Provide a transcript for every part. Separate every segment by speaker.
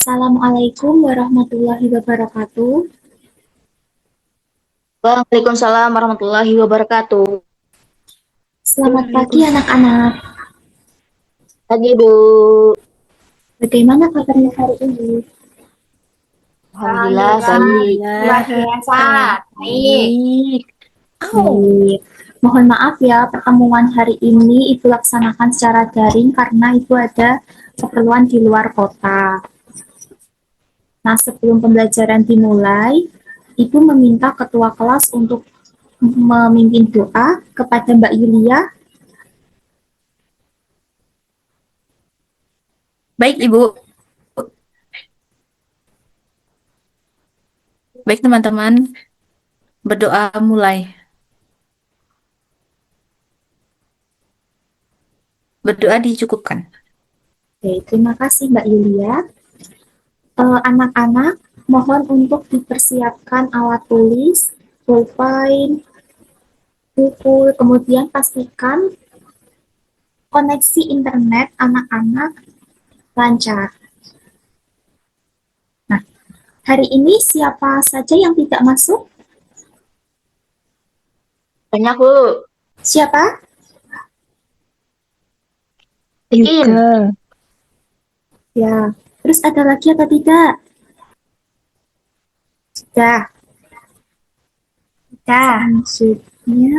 Speaker 1: Assalamualaikum warahmatullahi wabarakatuh.
Speaker 2: Waalaikumsalam warahmatullahi wabarakatuh.
Speaker 1: Selamat pagi
Speaker 3: Waalaikumsalam.
Speaker 1: anak-anak.
Speaker 2: Pagi, Bu.
Speaker 1: Bagaimana kabarnya hari ini?
Speaker 2: Alhamdulillah
Speaker 4: Alhamdulillah,
Speaker 2: baik.
Speaker 4: luar
Speaker 3: Alhamdulillah,
Speaker 4: biasa. Baik.
Speaker 3: baik.
Speaker 1: Baik. Mohon maaf ya, pertemuan hari ini Ibu laksanakan secara daring karena Ibu ada keperluan di luar kota. Nah, sebelum pembelajaran dimulai, Ibu meminta ketua kelas untuk memimpin doa kepada Mbak Yulia.
Speaker 3: Baik, Ibu. Baik, teman-teman. Berdoa mulai. Berdoa dicukupkan.
Speaker 1: Oke, terima kasih Mbak Yulia. Anak-anak, mohon untuk dipersiapkan alat tulis, pulpen, buku, kemudian pastikan koneksi internet anak-anak lancar. Nah, hari ini siapa saja yang tidak masuk?
Speaker 2: Banyak, Bu.
Speaker 1: Siapa?
Speaker 2: Bikin.
Speaker 1: Ya, terus ada lagi atau tidak? Sudah. Selanjutnya,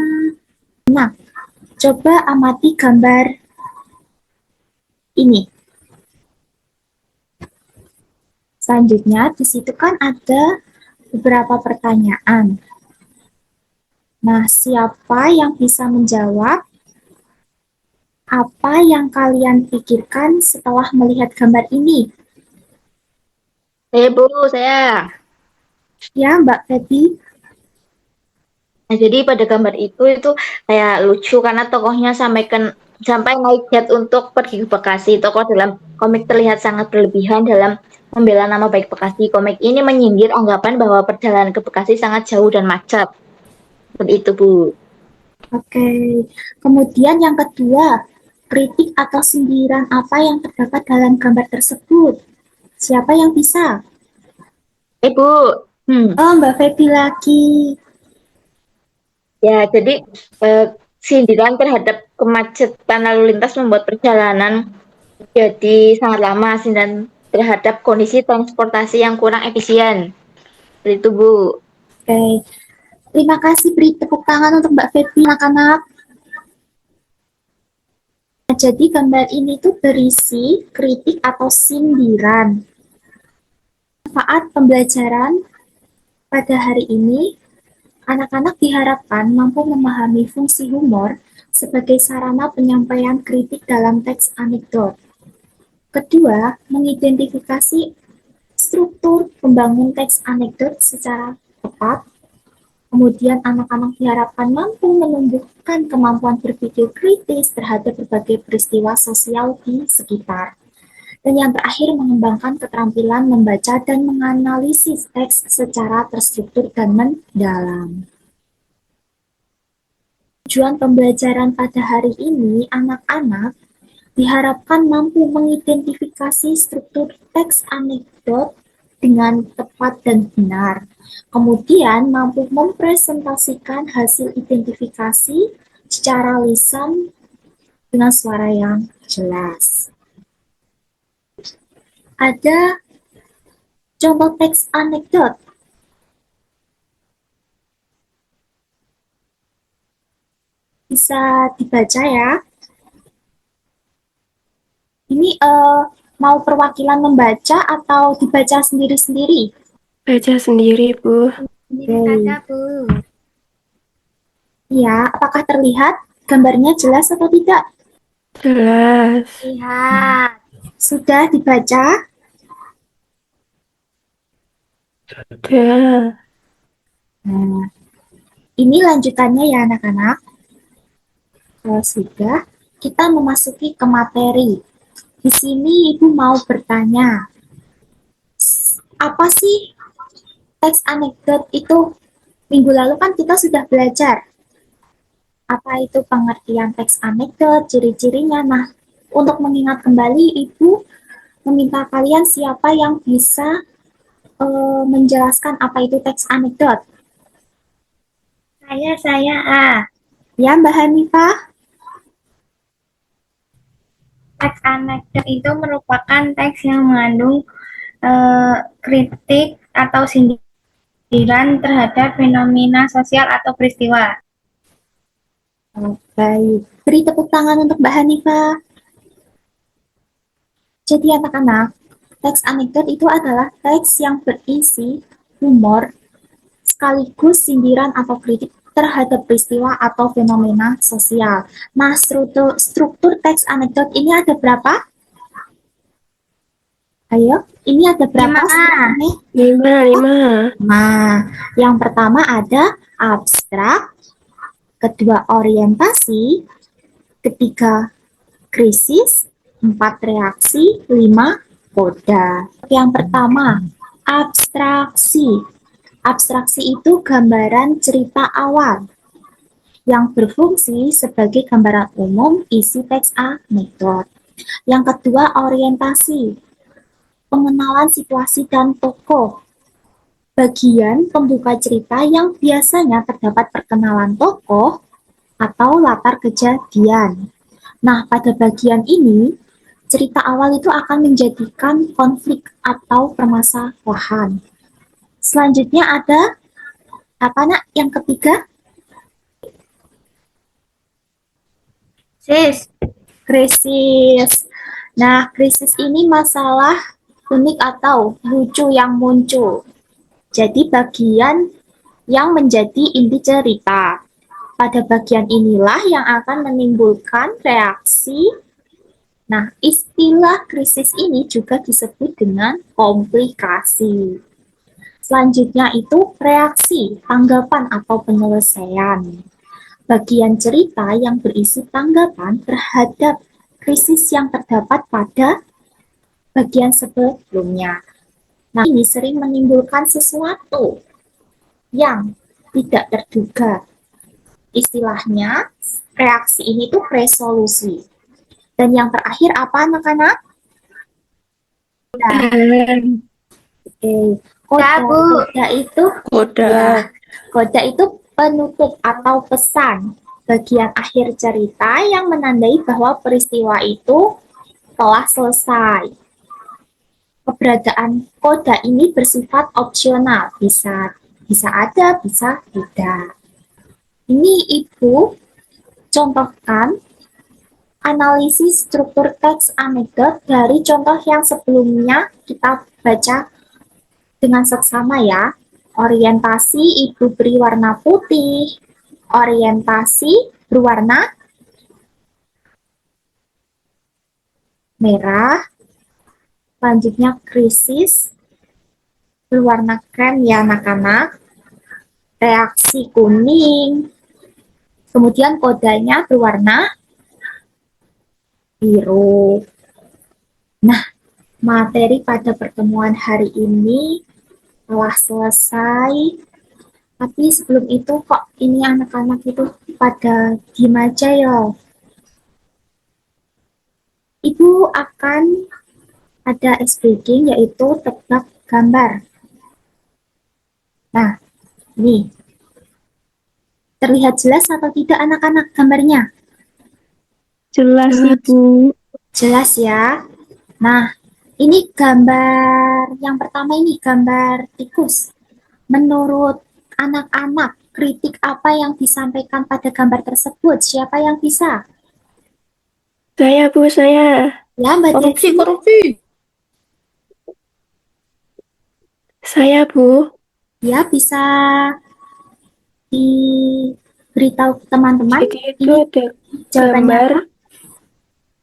Speaker 1: nah, coba amati gambar ini. Selanjutnya, di situ kan ada beberapa pertanyaan. Nah, siapa yang bisa menjawab apa yang kalian pikirkan setelah melihat gambar ini?
Speaker 2: Bu, saya.
Speaker 1: Ya, Mbak Feby.
Speaker 2: Nah, jadi pada gambar itu kayak lucu karena tokohnya sampai naik jet untuk pergi ke Bekasi. Tokoh dalam komik terlihat sangat berlebihan dalam membela nama baik Bekasi. Komik ini menyindir anggapan bahwa perjalanan ke Bekasi sangat jauh dan macet. Seperti itu, Bu.
Speaker 1: Oke. Kemudian yang kedua, kritik atau sindiran apa yang terdapat dalam gambar tersebut? Siapa yang bisa?
Speaker 2: Bu.
Speaker 1: Oh, Mbak Feby lagi.
Speaker 2: Ya, jadi sindiran terhadap kemacetan lalu lintas membuat perjalanan jadi sangat lama, dan terhadap kondisi transportasi yang kurang efisien. Itu, Bu.
Speaker 1: Oke. Terima kasih, beri tepuk tangan untuk Mbak Feby, anak-anak. Nah, jadi gambar ini tuh berisi kritik atau sindiran. Manfaat pembelajaran pada hari ini, anak-anak diharapkan mampu memahami fungsi humor sebagai sarana penyampaian kritik dalam teks anekdot. Kedua, mengidentifikasi struktur pembangun teks anekdot secara tepat. Kemudian anak-anak diharapkan mampu menumbuhkan kemampuan berpikir kritis terhadap berbagai peristiwa sosial di sekitar. Dan yang terakhir, mengembangkan keterampilan membaca dan menganalisis teks secara terstruktur dan mendalam. Tujuan pembelajaran pada hari ini, anak-anak diharapkan mampu mengidentifikasi struktur teks anekdot dengan tepat dan benar. Kemudian mampu mempresentasikan hasil identifikasi secara lisan dengan suara yang jelas. Ada contoh teks anekdot. Bisa dibaca ya. Ini mau perwakilan membaca atau dibaca sendiri-sendiri?
Speaker 3: Baca sendiri, Bu.
Speaker 4: Sendiri saja, Bu.
Speaker 1: Ya, apakah terlihat gambarnya jelas atau tidak?
Speaker 3: Jelas.
Speaker 4: Lihat.
Speaker 1: Sudah dibaca?
Speaker 3: Sudah.
Speaker 1: Nah, ini lanjutannya ya anak-anak. Kalau sudah, kita memasuki ke materi. Di sini Ibu mau bertanya, apa sih teks anekdot itu? Minggu lalu kan kita sudah belajar. Apa itu pengertian teks anekdot, ciri-cirinya. Nah, untuk mengingat kembali, Ibu meminta kalian siapa yang bisa menjelaskan apa itu teks anekdot.
Speaker 4: Saya A.
Speaker 1: Ya, Mbak Hanifah?
Speaker 4: Teks anekdot itu merupakan teks yang mengandung kritik atau sindiran terhadap fenomena sosial atau peristiwa.
Speaker 1: Baik, beri tepuk tangan untuk Mbak Hanifah. Jadi anak-anak, teks anekdot itu adalah teks yang berisi humor sekaligus sindiran atau kritik terhadap peristiwa atau fenomena sosial. Nah, struktur teks anekdot ini ada berapa? Ayo, ini ada berapa
Speaker 4: 5A.
Speaker 1: strukturnya?
Speaker 3: 5.
Speaker 1: Nah, yang pertama ada abstrak, kedua orientasi, ketiga krisis, 4 reaksi, 5 koda. Yang pertama, abstraksi. Abstraksi itu gambaran cerita awal yang berfungsi sebagai gambaran umum isi teks anekdot. Yang kedua, orientasi. Pengenalan situasi dan tokoh. Bagian pembuka cerita yang biasanya terdapat perkenalan tokoh atau latar kejadian. Nah, pada bagian ini, cerita awal itu akan menjadikan konflik atau permasalahan. Selanjutnya ada apa nak? Yang ketiga,
Speaker 4: Sis.
Speaker 1: krisis. Nah, krisis ini masalah unik atau lucu yang muncul. Jadi bagian yang menjadi inti cerita. Pada bagian inilah yang akan menimbulkan reaksi. Nah, istilah krisis ini juga disebut dengan komplikasi. Selanjutnya itu reaksi, tanggapan atau penyelesaian. Bagian cerita yang berisi tanggapan terhadap krisis yang terdapat pada bagian sebelumnya. Nah, ini sering menimbulkan sesuatu yang tidak terduga. Istilahnya, reaksi ini tuh resolusi. Dan yang terakhir apa anak-anak?
Speaker 3: Dan
Speaker 1: Oke,
Speaker 4: Ya, Bu.
Speaker 1: koda itu
Speaker 3: koda.
Speaker 1: ya, koda itu penutup atau pesan bagian akhir cerita yang menandai bahwa peristiwa itu telah selesai. Keberadaan koda ini bersifat opsional, bisa ada, bisa tidak. Ini Ibu contohkan analisis struktur teks anekdot dari contoh yang sebelumnya kita baca dengan seksama ya. Orientasi Ibu beri warna putih, orientasi berwarna merah, selanjutnya krisis berwarna krem ya anak-anak, reaksi kuning, kemudian kodanya berwarna biru. Nah, materi pada pertemuan hari ini telah selesai. Tapi sebelum itu kok ini anak-anak itu pada diem aja ya. Ibu akan ada SBG yaitu tebak gambar. Nah, ini terlihat jelas atau tidak anak-anak gambarnya?
Speaker 3: Jelas, Ibu.
Speaker 1: Jelas ya. Nah, ini gambar yang pertama ini gambar tikus. Menurut anak-anak, kritik apa yang disampaikan pada gambar tersebut? Siapa yang bisa?
Speaker 3: Saya, Bu, saya.
Speaker 1: Ya, Mbak Desi.
Speaker 3: Saya, Bu.
Speaker 1: Ya, bisa diberitahu ke teman-teman.
Speaker 3: Jadi itu
Speaker 1: Ini
Speaker 3: ada
Speaker 1: jawabannya
Speaker 3: gambar
Speaker 1: apa?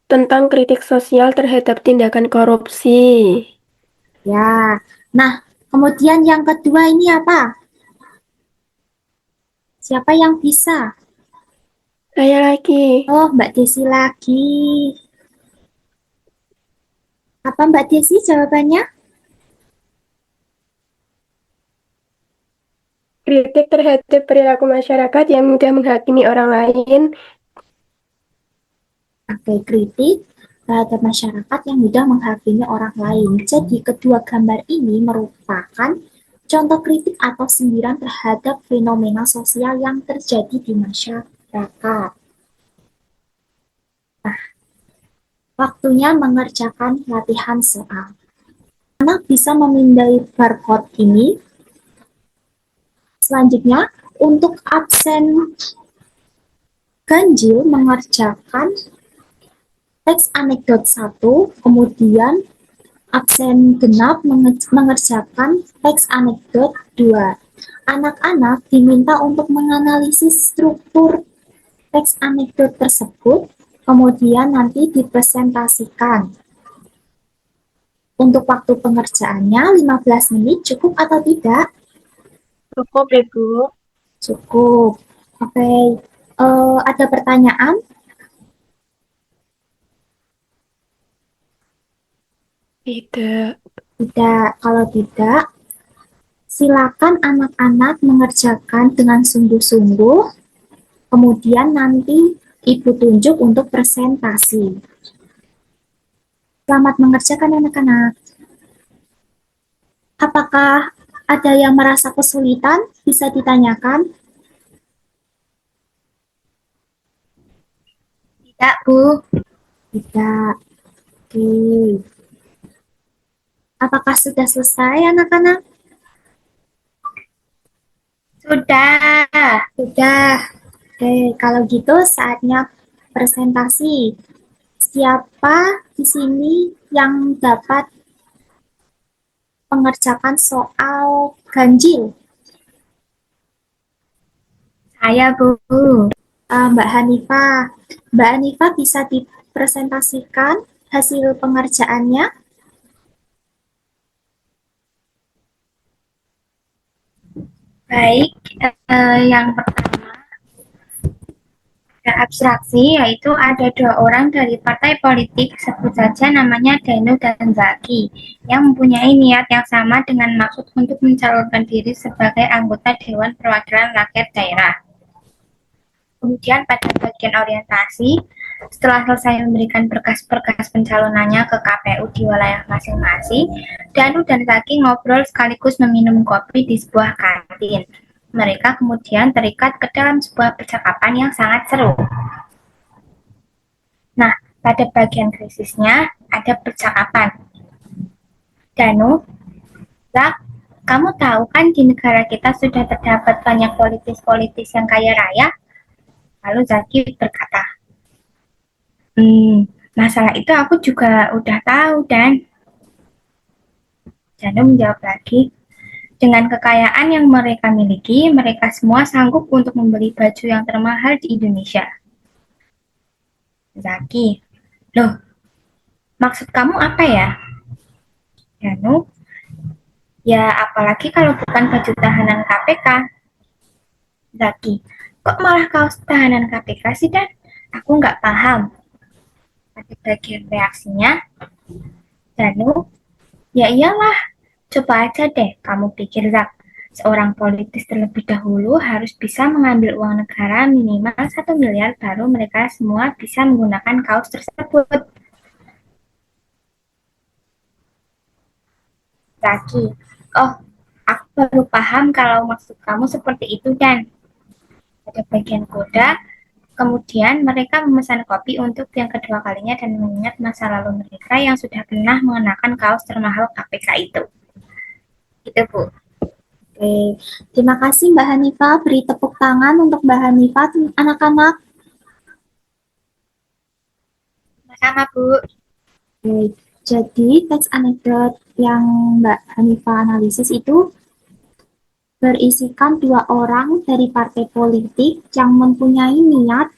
Speaker 3: tentang kritik sosial terhadap tindakan korupsi.
Speaker 1: Ya. Nah, kemudian yang kedua ini apa? Siapa yang bisa?
Speaker 3: Saya lagi.
Speaker 1: Oh, Mbak Desi lagi. Apa Mbak Desi jawabannya?
Speaker 3: Kritik terhadap perilaku masyarakat yang mudah menghakimi orang lain.
Speaker 1: Oke, kritik terhadap masyarakat yang mudah menghakimi orang lain. Jadi, kedua gambar ini merupakan contoh kritik atau sindiran terhadap fenomena sosial yang terjadi di masyarakat. Nah, waktunya mengerjakan latihan soal. Anak bisa memindai barcode ini. Selanjutnya, untuk absen ganjil mengerjakan teks anekdot 1, kemudian absen genap mengerjakan teks anekdot 2. Anak-anak diminta untuk menganalisis struktur teks anekdot tersebut, kemudian nanti dipresentasikan. Untuk waktu pengerjaannya 15 menit cukup atau tidak?
Speaker 2: Cukup, Ibu.
Speaker 1: Cukup. Oke, ada pertanyaan?
Speaker 3: Tidak.
Speaker 1: Tidak. Kalau tidak, silakan anak-anak mengerjakan dengan sungguh-sungguh, kemudian nanti Ibu tunjuk untuk presentasi. Selamat mengerjakan anak-anak. Apakah ada yang merasa kesulitan? Bisa ditanyakan?
Speaker 4: Tidak, Bu.
Speaker 1: Tidak. Oke. Apakah sudah selesai anak-anak?
Speaker 4: Sudah.
Speaker 1: Sudah. Oke, kalau gitu saatnya presentasi. Siapa di sini yang dapat mengerjakan soal ganjil?
Speaker 4: Saya, Bu.
Speaker 1: Mbak Hanifah. Mbak Hanifah bisa dipresentasikan hasil pengerjaannya?
Speaker 4: Baik, yang pertama ada abstraksi, yaitu ada 2 orang dari partai politik, sebut saja namanya Danu dan Zaki, yang mempunyai niat yang sama dengan maksud untuk mencalonkan diri sebagai anggota Dewan Perwakilan Rakyat Daerah. Kemudian pada bagian orientasi, setelah selesai memberikan berkas-berkas pencalonannya ke KPU di wilayah masing-masing, Danu dan Zaki ngobrol sekaligus meminum kopi di sebuah kantin. Mereka kemudian terikat ke dalam sebuah percakapan yang sangat seru. Nah, pada bagian krisisnya ada percakapan. Danu, Zak, kamu tahu kan di negara kita sudah terdapat banyak politis-politis yang kaya raya? Lalu Zaki berkata, masalah itu aku juga udah tahu, Dan. Danu menjawab lagi, dengan kekayaan yang mereka miliki, mereka semua sanggup untuk membeli baju yang termahal di Indonesia. Zaki, loh, maksud kamu apa ya? Danu, ya apalagi kalau bukan baju tahanan KPK. Zaki, kok malah kaos tahanan KPK sih, Dan? Aku nggak paham. Pada bagian reaksinya, Danu, ya iyalah, coba aja deh kamu pikir, Zak. Seorang politis terlebih dahulu harus bisa mengambil uang negara minimal 1 miliar baru mereka semua bisa menggunakan kaos tersebut. Zaki, oh, aku baru paham kalau maksud kamu seperti itu, Dan. Pada bagian koda, kemudian mereka memesan kopi untuk yang kedua kalinya dan mengingat masa lalu mereka yang sudah pernah mengenakan kaos termahal KPK itu. Itu, Bu.
Speaker 1: Oke, terima kasih Mbak Hanifah. Beri tepuk tangan untuk Mbak Hanifah, anak-anak.
Speaker 4: Sama-sama, Bu.
Speaker 1: Oke, jadi teks anekdot yang Mbak Hanifah analisis itu berisikan 2 orang dari partai politik yang mempunyai niat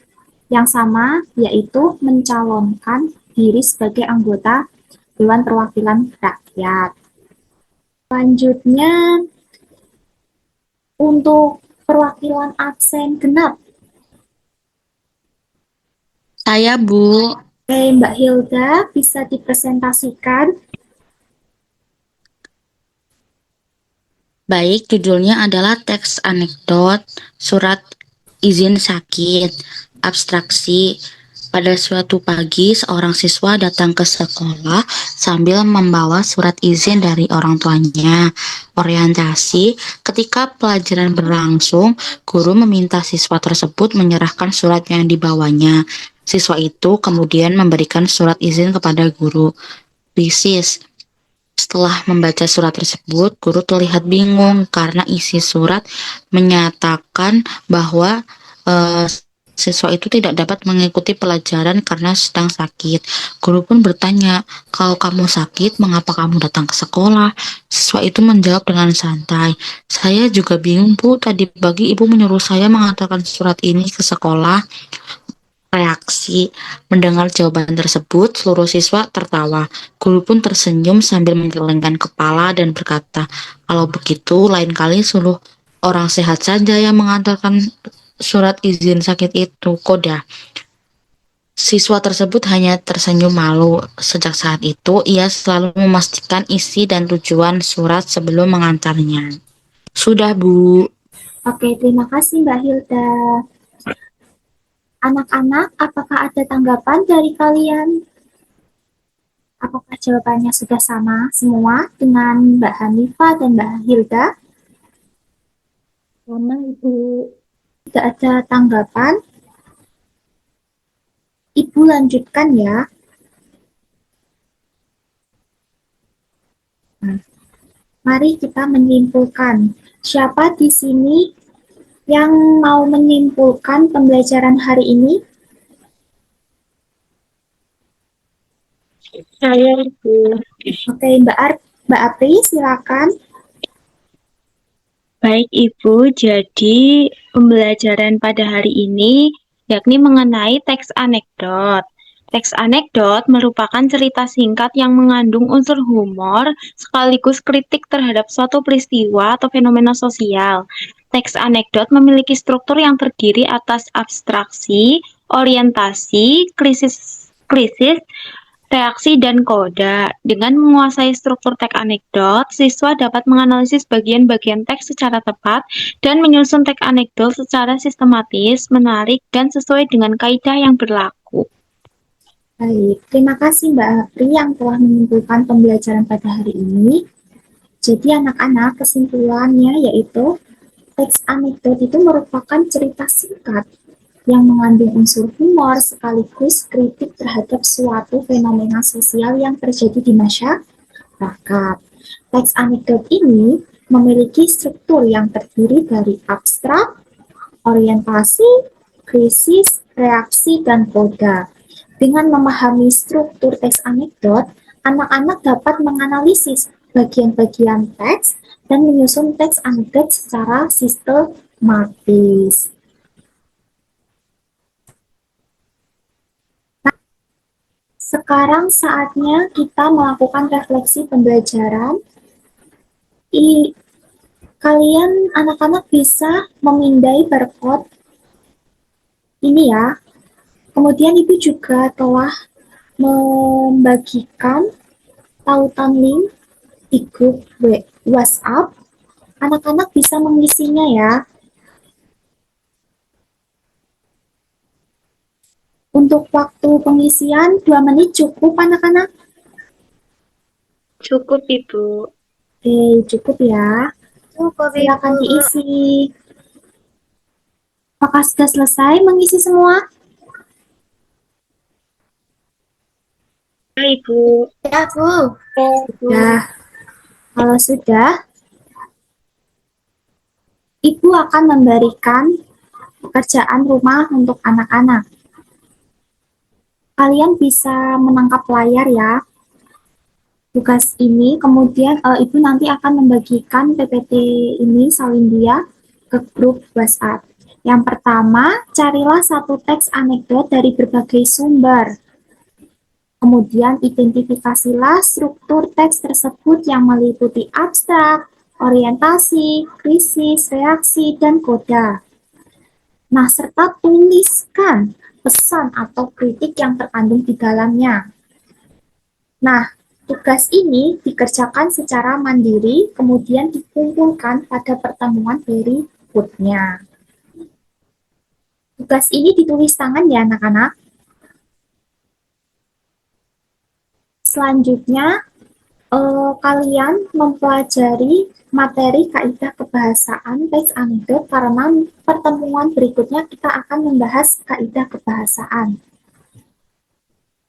Speaker 1: yang sama, yaitu mencalonkan diri sebagai anggota Dewan Perwakilan Rakyat. Selanjutnya, untuk perwakilan absen genap.
Speaker 5: Saya, Bu.
Speaker 1: Oke, Mbak Hilda bisa dipresentasikan.
Speaker 5: Baik, judulnya adalah teks anekdot, surat izin sakit, abstraksi. Pada suatu pagi, seorang siswa datang ke sekolah sambil membawa surat izin dari orang tuanya. Orientasi, ketika pelajaran berlangsung, guru meminta siswa tersebut menyerahkan surat yang dibawanya. Siswa itu kemudian memberikan surat izin kepada guru. Krisis. Setelah membaca surat tersebut, guru terlihat bingung karena isi surat menyatakan bahwa siswa itu tidak dapat mengikuti pelajaran karena sedang sakit. Guru pun bertanya, "Kalau kamu sakit, mengapa kamu datang ke sekolah?" Siswa itu menjawab dengan santai, "Saya juga bingung, Bu. Tadi pagi ibu menyuruh saya mengantarkan surat ini ke sekolah." Reaksi. Mendengar jawaban tersebut, seluruh siswa tertawa. Guru pun tersenyum sambil menggelengkan kepala dan berkata, "Kalau begitu, lain kali suruh orang sehat saja yang mengantarkan surat izin sakit itu." Koda. Siswa tersebut hanya tersenyum malu. Sejak saat itu, ia selalu memastikan isi dan tujuan surat sebelum mengantarnya. Sudah, Bu.
Speaker 1: Oke, terima kasih Mbak Hilda. Anak-anak, apakah ada tanggapan dari kalian? Apakah jawabannya sudah sama semua dengan Mbak Hanifah dan Mbak Hilda?
Speaker 2: Sama, Ibu.
Speaker 1: Tidak ada tanggapan? Ibu lanjutkan ya. Nah, mari kita menyimpulkan. Siapa di sini yang mau menyimpulkan pembelajaran hari ini?
Speaker 2: Saya, Ibu.
Speaker 1: Oke, Mbak Apri, silakan.
Speaker 6: Baik Ibu, jadi pembelajaran pada hari ini yakni mengenai teks anekdot. Teks anekdot merupakan cerita singkat yang mengandung unsur humor sekaligus kritik terhadap suatu peristiwa atau fenomena sosial. Teks anekdot memiliki struktur yang terdiri atas abstraksi, orientasi, krisis, reaksi, dan koda. Dengan menguasai struktur teks anekdot, siswa dapat menganalisis bagian-bagian teks secara tepat dan menyusun teks anekdot secara sistematis, menarik, dan sesuai dengan kaidah yang berlaku.
Speaker 1: Baik, terima kasih Mbak Apri yang telah menyimpulkan pembelajaran pada hari ini. Jadi anak-anak, kesimpulannya yaitu teks anekdot itu merupakan cerita singkat yang mengandung unsur humor sekaligus kritik terhadap suatu fenomena sosial yang terjadi di masyarakat. Teks anekdot ini memiliki struktur yang terdiri dari abstrak, orientasi, krisis, reaksi, dan koda. Dengan memahami struktur teks anekdot, anak-anak dapat menganalisis bagian-bagian teks dan menyusun teks anekdot secara sistematis. Nah, sekarang saatnya kita melakukan refleksi pembelajaran. Kalian anak-anak bisa memindai barcode ini ya. Kemudian Ibu juga telah membagikan tautan link di grup WhatsApp. Anak-anak bisa mengisinya ya. Untuk waktu pengisian 2 menit cukup anak-anak?
Speaker 6: Cukup Ibu.
Speaker 1: Oke, cukup ya. Silakan diisi. Apakah sudah selesai mengisi semua?
Speaker 6: Ya Ibu.
Speaker 4: Ya, Bu.
Speaker 1: Nah, kalau sudah, Ibu akan memberikan pekerjaan rumah untuk anak-anak. Kalian bisa menangkap layar ya. Tugas ini, kemudian Ibu nanti akan membagikan PPT ini, salin dia, ke grup WhatsApp. Yang pertama, carilah satu teks anekdot dari berbagai sumber. Kemudian identifikasilah struktur teks tersebut yang meliputi abstrak, orientasi, krisis, reaksi, dan koda. Nah, serta tuliskan pesan atau kritik yang terkandung di dalamnya. Nah, tugas ini dikerjakan secara mandiri, kemudian dikumpulkan pada pertemuan berikutnya. Tugas ini ditulis tangan ya anak-anak. Selanjutnya, kalian mempelajari materi kaidah kebahasaan teks anekdot karena pertemuan berikutnya kita akan membahas kaidah kebahasaan.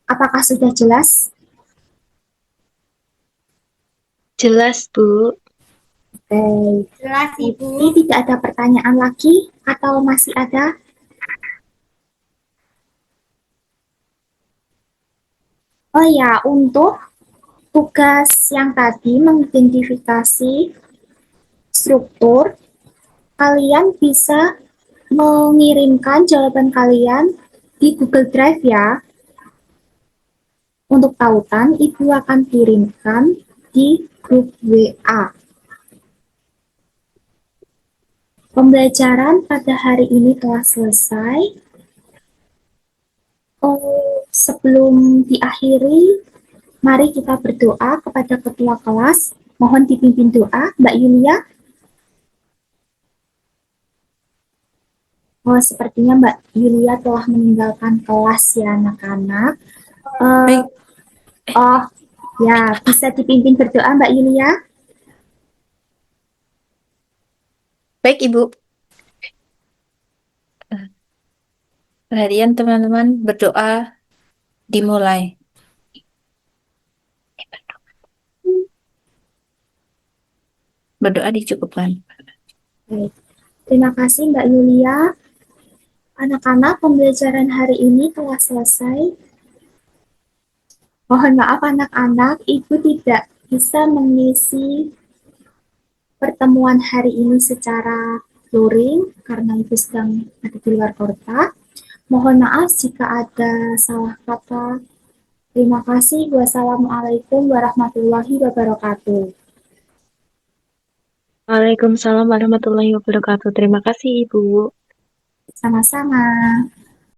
Speaker 1: Apakah sudah jelas?
Speaker 6: Jelas, Bu.
Speaker 1: Baik.
Speaker 4: Jelas, Ibu.
Speaker 1: Ini tidak ada pertanyaan lagi atau masih ada? Oh ya, untuk tugas yang tadi mengidentifikasi struktur, kalian bisa mengirimkan jawaban kalian di Google Drive ya. Untuk tautan, Ibu akan kirimkan di grup WA. Pembelajaran pada hari ini telah selesai. Sebelum diakhiri, mari kita berdoa kepada ketua kelas. Mohon dipimpin doa, Mbak Yulia. Oh, sepertinya Mbak Yulia telah meninggalkan kelas ya, anak-anak. Oh, ya, bisa dipimpin berdoa, Mbak Yulia.
Speaker 7: Baik, Ibu. Harian teman-teman berdoa dimulai. Berdoa dicukupkan.
Speaker 1: Baik. Terima kasih Mbak Yulia. Anak-anak, pembelajaran hari ini telah selesai. Mohon maaf anak-anak, Ibu tidak bisa mengisi pertemuan hari ini secara luring karena Ibu sedang ada di luar kota. Mohon maaf jika ada salah kata. Terima kasih. Wassalamualaikum warahmatullahi wabarakatuh.
Speaker 6: Waalaikumsalam warahmatullahi wabarakatuh. Terima kasih, Ibu.
Speaker 1: Sama-sama.